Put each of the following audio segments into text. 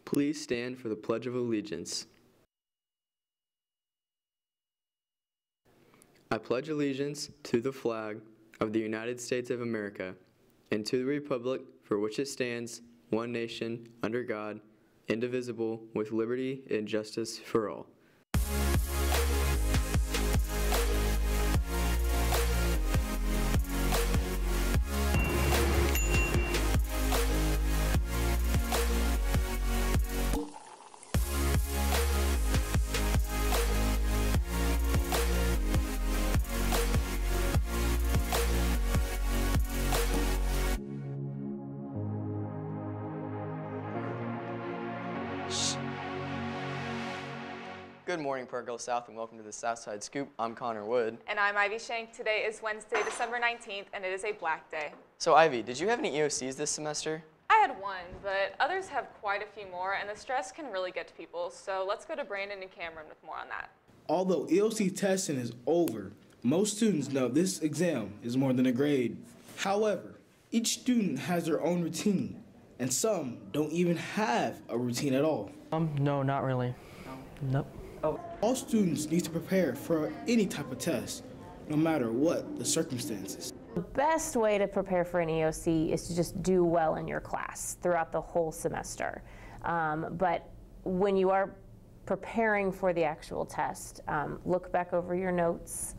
Please stand for the Pledge of Allegiance. I pledge allegiance to the flag of the United States of America and to the republic for which it stands, one nation, under God, indivisible, with liberty and justice for all. Good morning, Parkville South, and welcome to the Southside Scoop. I'm Connor Wood. And I'm Ivy Shank. Today is Wednesday, December 19th, and it is a black day. So, Ivy, did you have any EOCs this semester? I had one, but others have quite a few more, and the stress can really get to people. So let's go to Brandon and Cameron with more on that. Although EOC testing is over, most students know this exam is more than a grade. However, each student has their own routine, and some don't even have a routine at all. No, not really. Nope. All students need to prepare for any type of test, no matter what the circumstances. The best way to prepare for an EOC is to just do well in your class throughout the whole semester. But when you are preparing for the actual test, look back over your notes,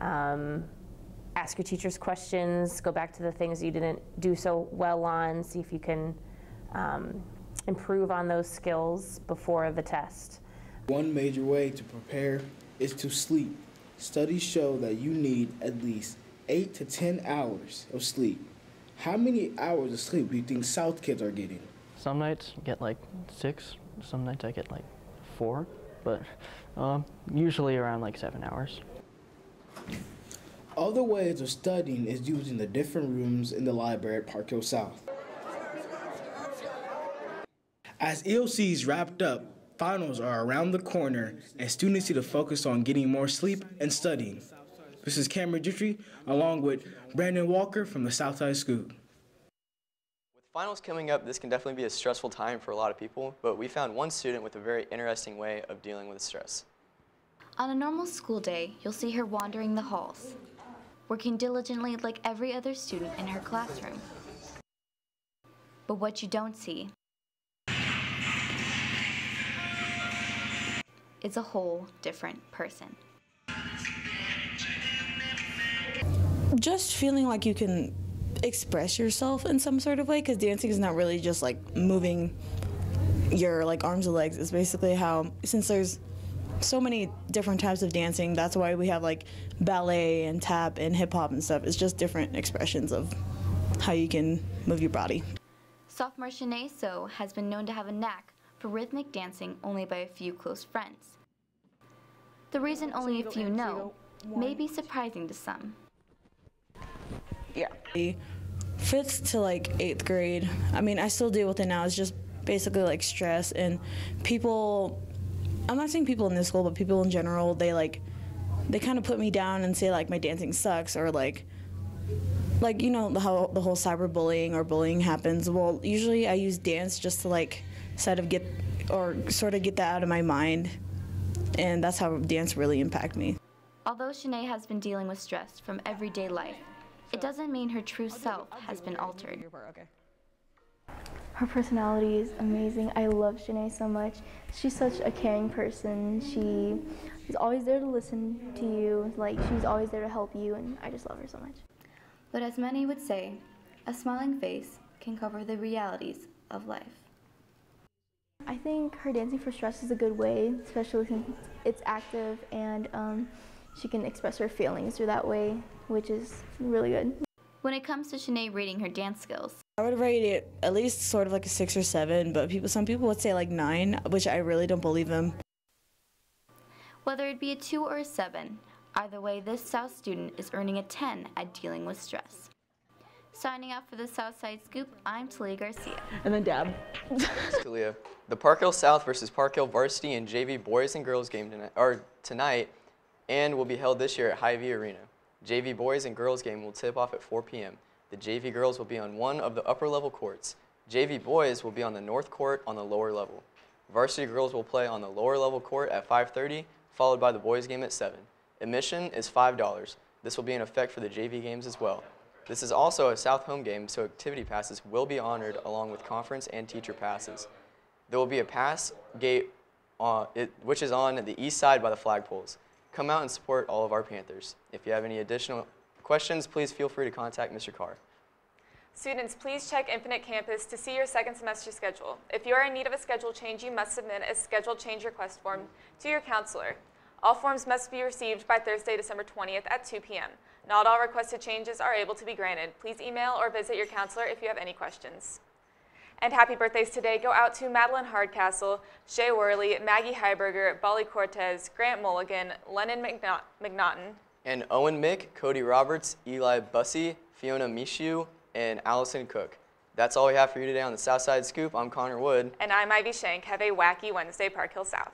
ask your teachers questions, go back to the things you didn't do so well on, see if you can improve on those skills before the test. One major way to prepare is to sleep. Studies show that you need at least 8 to 10 hours of sleep. How many hours of sleep do you think South kids are getting? Some nights I get like 6, some nights I get like 4, but usually around like 7 hours. Other ways of studying is using the different rooms in the library at Parkville South. As EOC's wrapped up, finals are around the corner, and students need to focus on getting more sleep and studying. This is Cameron Gentry, along with Brandon Walker from the Southside Scoop. With finals coming up, this can definitely be a stressful time for a lot of people, but we found one student with a very interesting way of dealing with stress. On a normal school day, you'll see her wandering the halls, working diligently like every other student in her classroom. But what you don't see is a whole different person. Just feeling like you can express yourself in some sort of way, because dancing is not really just like moving your like arms and legs. It's basically how, since there's so many different types of dancing, that's why we have like ballet and tap and hip hop and stuff. It's just different expressions of how you can move your body. Sophomore Shanae So has been known to have a knack for rhythmic dancing only by a few close friends. The reason only a few know may be surprising to some. Yeah. 5th to like 8th grade, I mean, I still deal with it now. It's just basically like stress, and people, I'm not saying people in this school, but people in general, they kind of put me down and say like my dancing sucks, or like you know how the whole cyberbullying or bullying happens. Well, usually I use dance just to like sort of get that out of my mind, and that's how dance really impacted me. Although Shanae has been dealing with stress from everyday life, it doesn't mean her true self has been altered. Her personality is amazing. I love Shanae so much. She's such a caring person. She's always there to listen to you. Like, she's always there to help you, and I just love her so much. But as many would say, a smiling face can cover the realities of life. I think her dancing for stress is a good way, especially since it's active, and she can express her feelings through that way, which is really good. When it comes to Shanae rating her dance skills, I would rate it at least sort of like a 6 or 7, but some people would say like 9, which I really don't believe them. whether it be a 2 or a 7, either way this South student is earning a 10 at dealing with stress. Signing out for the Southside Scoop, I'm Talia Garcia. And then Dab. Thanks, Talia. The Parkville South versus Parkville varsity and JV boys and girls game tonight and will be held this year at Hy-Vee Arena. JV boys and girls game will tip off at 4 p.m. The JV girls will be on one of the upper level courts. JV boys will be on the north court on the lower level. Varsity girls will play on the lower level court at 5:30, followed by the boys game at 7. Admission is $5. This will be in effect for the JV games as well. This is also a South home game, so activity passes will be honored along with conference and teacher passes. There will be a pass gate which is on the east side by the flagpoles. Come out and support all of our Panthers. If you have any additional questions, please feel free to contact Mr. Carr. Students, please check Infinite Campus to see your second semester schedule. If you are in need of a schedule change, you must submit a schedule change request form to your counselor. All forms must be received by Thursday, December 20th at 2 p.m. Not all requested changes are able to be granted. Please email or visit your counselor if you have any questions. And happy birthdays today go out to Madeline Hardcastle, Shay Worley, Maggie Heiberger, Bolly Cortez, Grant Mulligan, Lennon McNaughton, And Owen Mick, Cody Roberts, Eli Bussey, Fiona Mishu, and Allison Cook. That's all we have for you today on the Southside Scoop. I'm Connor Wood. And I'm Ivy Shank. Have a wacky Wednesday, Park Hill South.